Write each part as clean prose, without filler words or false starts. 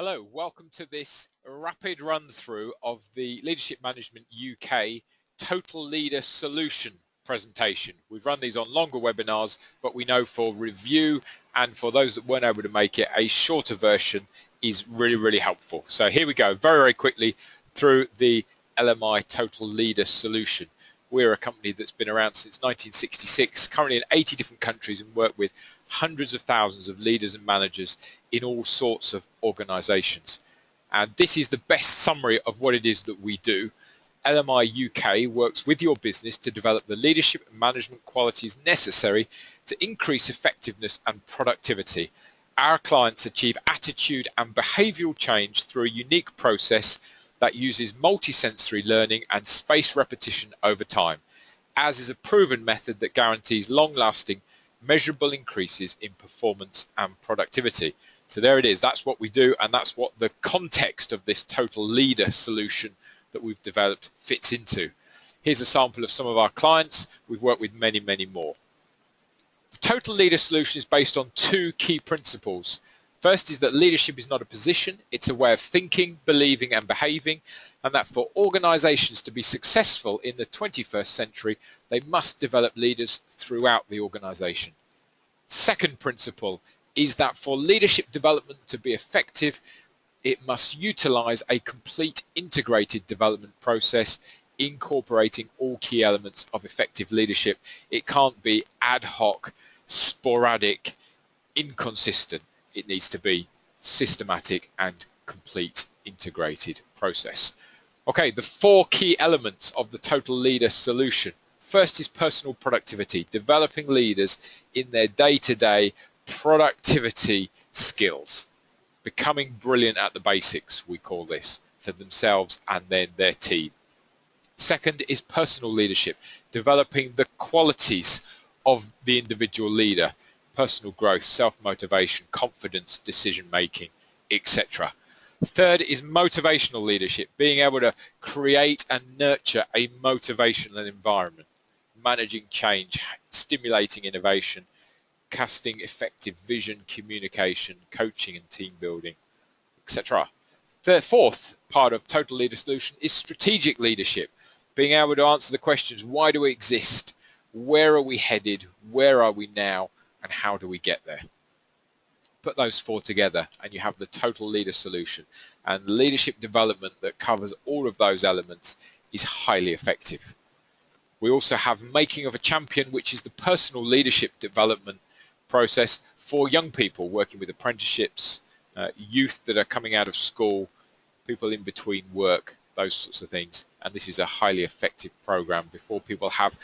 Hello, welcome to this rapid run through of the Leadership Management UK Total Leader Solution presentation. We've run these on longer webinars, but we know for review and for those that weren't able to make it, a shorter version is really helpful. So here we go, very quickly through the LMI Total Leader Solution. We're a company that's been around since 1966, currently in 80 different countries, and work with hundreds of thousands of leaders and managers in all sorts of organizations. And this is the best summary of what it is that we do. LMI UK works with your business to develop the leadership and management qualities necessary to increase effectiveness and productivity. Our clients achieve attitude and behavioral change through a unique process that uses multisensory learning and spaced repetition over time, as is a proven method that guarantees long-lasting, measurable increases in performance and productivity. So there it is, that's what we do, and that's what the context of this Total Leader solution that we've developed fits into. Here's a sample of some of our clients. We've worked with many more. The Total Leader solution is based on two key principles. First is that leadership is not a position, it's a way of thinking, believing and behaving, and that for organizations to be successful in the 21st century, they must develop leaders throughout the organization. Second principle is that for leadership development to be effective, it must utilize a complete integrated development process incorporating all key elements of effective leadership. It can't be ad hoc, sporadic, inconsistent. It needs to be systematic and complete integrated process. Okay, the four key elements of the Total Leader solution. First is personal productivity, developing leaders in their day-to-day productivity skills, becoming brilliant at the basics, we call this, for themselves and then their team. Second is personal leadership, developing the qualities of the individual leader, personal growth, self-motivation, confidence, decision-making, etc. Third is motivational leadership, being able to create and nurture a motivational environment, managing change, stimulating innovation, casting effective vision, communication, coaching and team building, etc. The fourth part of Total Leader Solution is strategic leadership, being able to answer the questions, why do we exist? Where are we headed? Where are we now? And how do we get there? Put those four together and you have the Total Leader solution, and leadership development that covers all of those elements is highly effective. We also have Making of a Champion, which is the personal leadership development process for young people working with apprenticeships, youth that are coming out of school, people in between work, those sorts of things. And this is a highly effective program before people have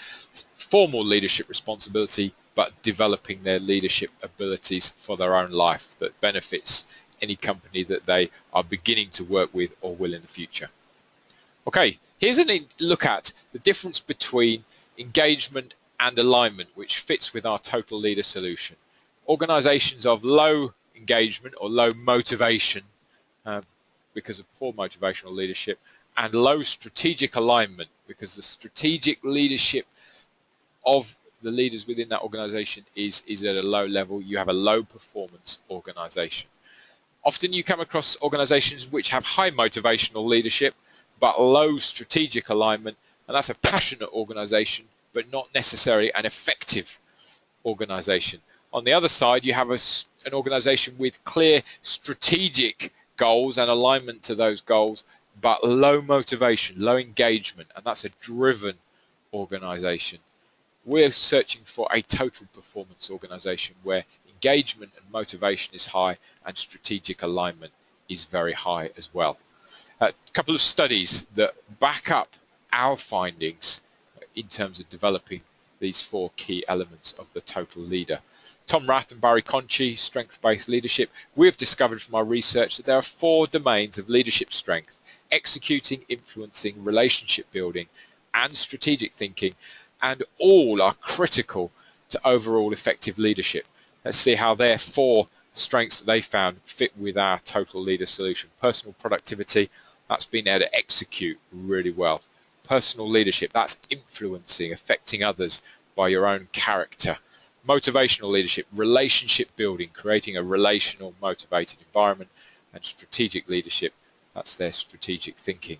formal leadership responsibility, but developing their leadership abilities for their own life that benefits any company that they are beginning to work with or will in the future. Okay, here's a look at the difference between engagement and alignment, which fits with our Total Leader solution. Organizations of low engagement or low motivation because of poor motivational leadership, and low strategic alignment because the strategic leadership of the leaders within that organization is at a low level. You have a low performance organization. Often you come across organizations which have high motivational leadership but low strategic alignment, and that's a passionate organization but not necessarily an effective organization. On the other side, you have an organization with clear strategic goals and alignment to those goals, but low motivation, low engagement, and that's a driven organization. We're searching for a total performance organization where engagement and motivation is high and strategic alignment is very high as well. A couple of studies that back up our findings in terms of developing these four key elements of the Total Leader. Tom Rath and Barry Conchi, Strength-Based Leadership. We've discovered from our research that there are four domains of leadership strength: executing, influencing, relationship building, and strategic thinking, and all are critical to overall effective leadership. Let's see how their four strengths that they found fit with our Total Leader solution. Personal productivity, that's being able to execute really well. Personal leadership, that's influencing, affecting others by your own character. Motivational leadership, relationship building, creating a relational, motivated environment. and strategic leadership, that's their strategic thinking.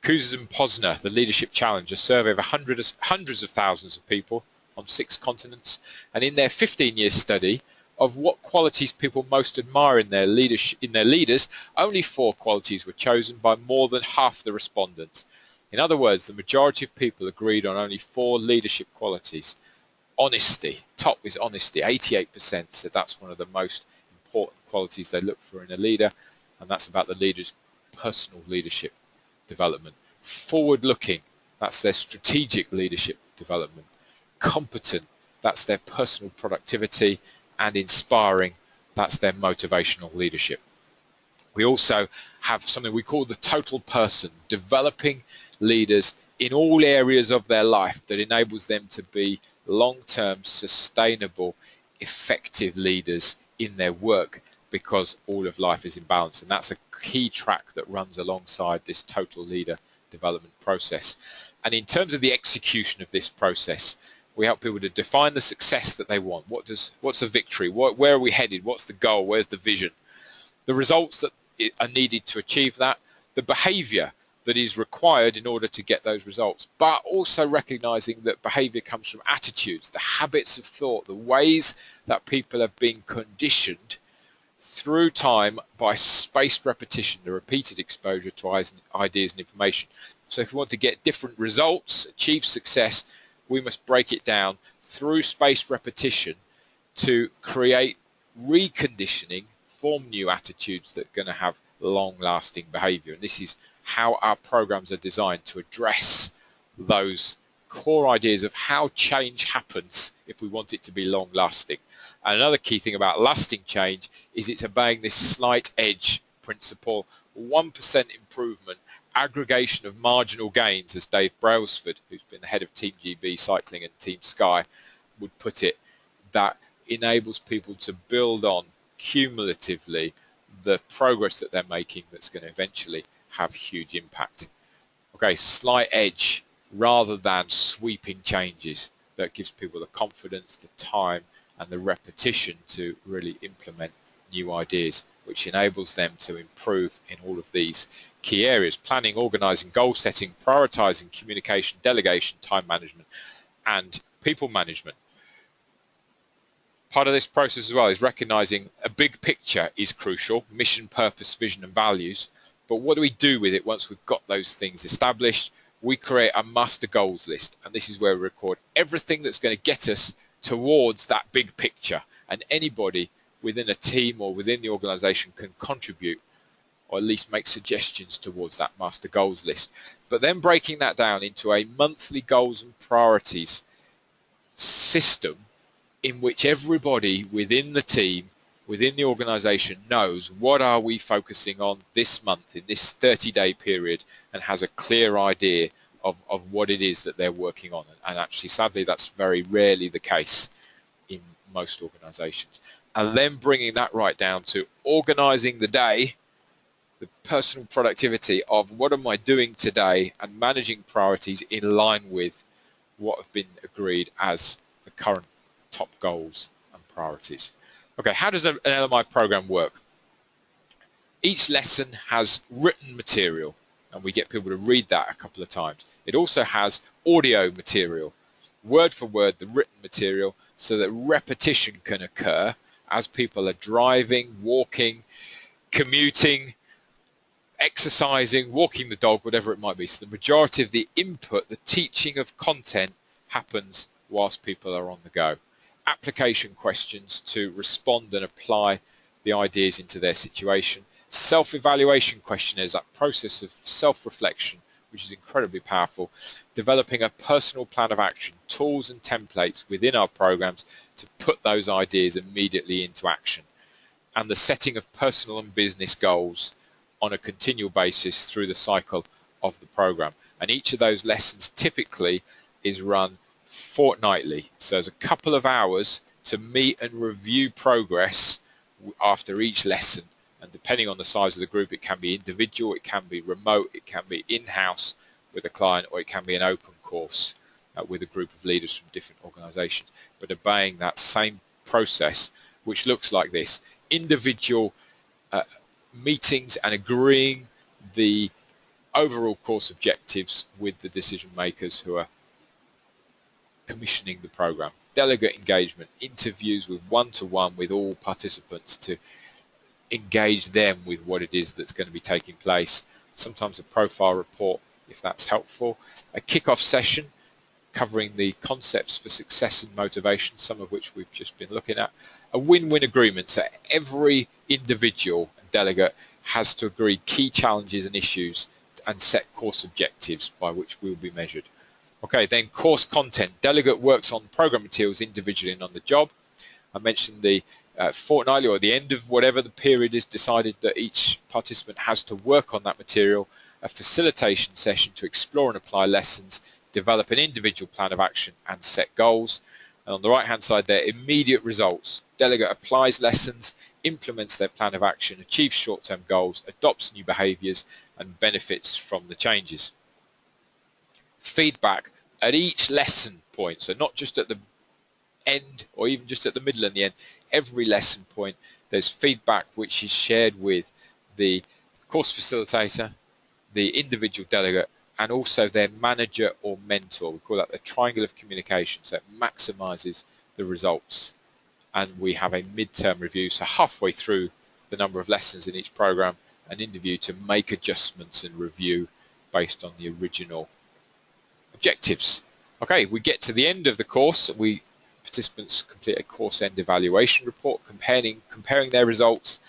Cousins and Posner, the Leadership Challenge, a survey of hundreds of thousands of people on 6 continents, and in their 15-year study of what qualities people most admire in their leaders, only 4 qualities were chosen by more than half the respondents. In other words, the majority of people agreed on only 4 leadership qualities. Honesty, top is honesty, 88% said that's one of the most important qualities they look for in a leader, and that's about the leader's personal leadership development. Forward-looking, that's their strategic leadership development. Competent, that's their personal productivity. And inspiring, that's their motivational leadership. We also have something we call the total person, developing leaders in all areas of their life that enables them to be long-term, sustainable, effective leaders in their work, because all of life is in balance. And that's a key track that runs alongside this total leader development process. And in terms of the execution of this process, we help people to define the success that they want. What's a victory? Where are we headed? What's the goal? Where's the vision? The results that are needed to achieve that, the behavior that is required in order to get those results, but also recognizing that behavior comes from attitudes, the habits of thought, the ways that people have been conditioned through time by spaced repetition, the repeated exposure to ideas and information. So if we want to get different results, achieve success, we must break it down through spaced repetition to create reconditioning, form new attitudes that are going to have long-lasting behavior. And this is how our programs are designed to address those core ideas of how change happens if we want it to be long-lasting. And another key thing about lasting change is it's obeying this slight edge principle, 1% improvement, aggregation of marginal gains, as Dave Brailsford, who's been the head of Team GB Cycling and Team Sky, would put it, that enables people to build on cumulatively the progress that they're making that's going to eventually have huge impact. Okay, slight edge rather than sweeping changes that gives people the confidence, the time and the repetition to really implement new ideas, which enables them to improve in all of these key areas: planning, organizing, goal setting, prioritizing, communication, delegation, time management, and people management. Part of this process as well is recognizing a big picture is crucial, mission, purpose, vision, and values. But what do we do with it once we've got those things established? We create a master goals list, and this is where we record everything that's going to get us towards that big picture. And anybody within a team or within the organization can contribute or at least make suggestions towards that master goals list. But then breaking that down into a monthly goals and priorities system in which everybody within the team, within the organization, knows what are we focusing on this month in this 30-day period, and has a clear idea of what it is that they're working on. And actually, sadly, that's very rarely the case in most organizations. And then bringing that right down to organizing the day, the personal productivity of what am I doing today, and managing priorities in line with what have been agreed as the current top goals and priorities. Okay, how does an LMI program work? Each lesson has written material, and we get people to read that a couple of times. It also has audio material, word for word, the written material, so that repetition can occur as people are driving, walking, commuting, exercising, walking the dog, whatever it might be. So the majority of the input, the teaching of content, happens whilst people are on the go. Application questions to respond and apply the ideas into their situation. Self-evaluation questionnaires, that process of self-reflection, which is incredibly powerful. Developing a personal plan of action, tools and templates within our programs to put those ideas immediately into action. And the setting of personal and business goals on a continual basis through the cycle of the program. And each of those lessons typically is run fortnightly. So there's a couple of hours to meet and review progress after each lesson. And depending on the size of the group, it can be individual, it can be remote, it can be in-house with a client, or it can be an open course with a group of leaders from different organizations, but obeying that same process, which looks like this: individual meetings and agreeing the overall course objectives with the decision makers who are commissioning the program. Delegate engagement, interviews with one-to-one with all participants to engage them with what it is that's going to be taking place. Sometimes a profile report if that's helpful. A kick-off session covering the concepts for success and motivation, some of which we've just been looking at. A win-win agreement, so every individual and delegate has to agree key challenges and issues and set course objectives by which we'll be measured. Okay, then course content. Delegate works on program materials individually and on the job. I mentioned the fortnightly or the end of whatever the period is decided that each participant has to work on that material. A facilitation session to explore and apply lessons, develop an individual plan of action and set goals. And on the right hand side there, immediate results. Delegate applies lessons, implements their plan of action, achieves short-term goals, adopts new behaviours and benefits from the changes. Feedback at each lesson point, so not just at the end or even just at the middle and the end. Every lesson point there's feedback which is shared with the course facilitator, the individual delegate and also their manager or mentor. We call that the triangle of communication, so it maximizes the results. And we have a mid-term review, so halfway through the number of lessons in each program, an interview to make adjustments and review based on the original objectives. Okay, we get to the end of the course. Participants complete a course end evaluation report comparing their results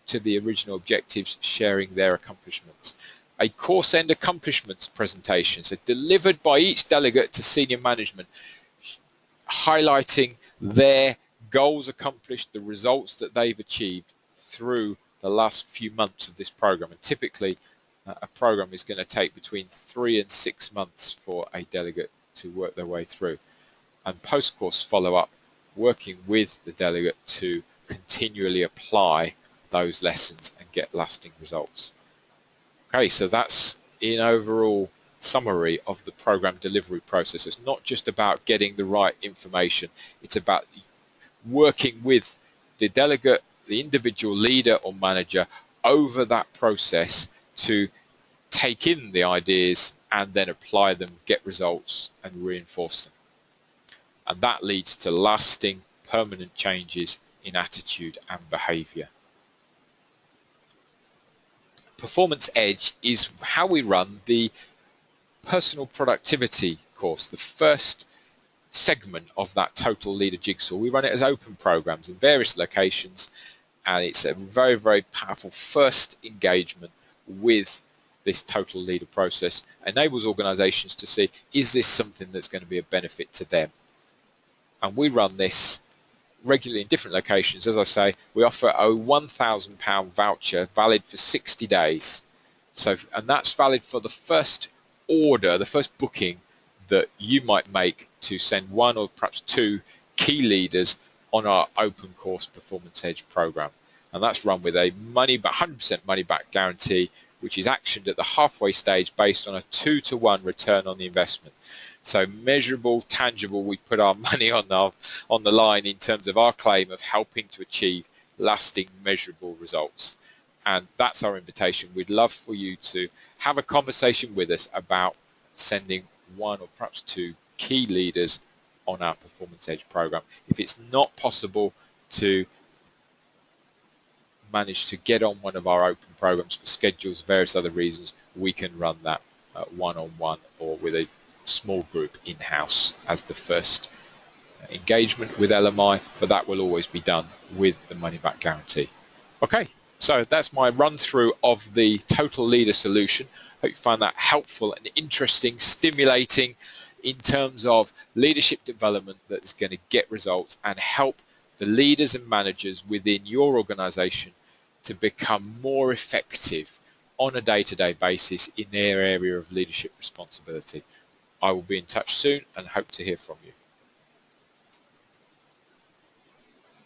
to the original objectives, sharing their accomplishments. A course end accomplishments presentation, so delivered by each delegate to senior management, highlighting their goals accomplished, the results that they've achieved through the last few months of this program. And typically a program is going to take between 3 and 6 months for a delegate to work their way through. And post-course follow-up, working with the delegate to continually apply those lessons and get lasting results. Okay, so that's in overall summary of the program delivery process. It's not just about getting the right information, it's about working with the delegate, the individual leader or manager over that process to take in the ideas and then apply them, get results and reinforce them. And that leads to lasting, permanent changes in attitude and behavior. Performance Edge is how we run the personal productivity course, the first segment of that total leader jigsaw. We run it as open programs in various locations, and it's a very, very powerful first engagement with this total leader process. Enables organizations to see, is this something that's going to be a benefit to them? And we run this regularly in different locations. As I say, we offer a £1,000 voucher valid for 60 days. And that's valid for the first order, the first booking that you might make to send 1 or perhaps 2 key leaders on our open course Performance Edge program. And that's run with a 100% money back guarantee, which is actioned at the halfway stage based on a 2-to-1 return on the investment. So measurable, tangible, we put our money on the line in terms of our claim of helping to achieve lasting, measurable results. And that's our invitation. We'd love for you to have a conversation with us about sending 1 or perhaps 2 key leaders on our Performance Edge program. If it's not possible to manage to get on one of our open programs for schedules, various other reasons, we can run that one-on-one or with a small group in-house as the first engagement with LMI, but that will always be done with the money back guarantee. Okay, so that's my run through of the total leader solution. Hope you find that helpful and interesting, stimulating in terms of leadership development that's going to get results and help the leaders and managers within your organization to become more effective on a day-to-day basis in their area of leadership responsibility. I will be in touch soon and hope to hear from you.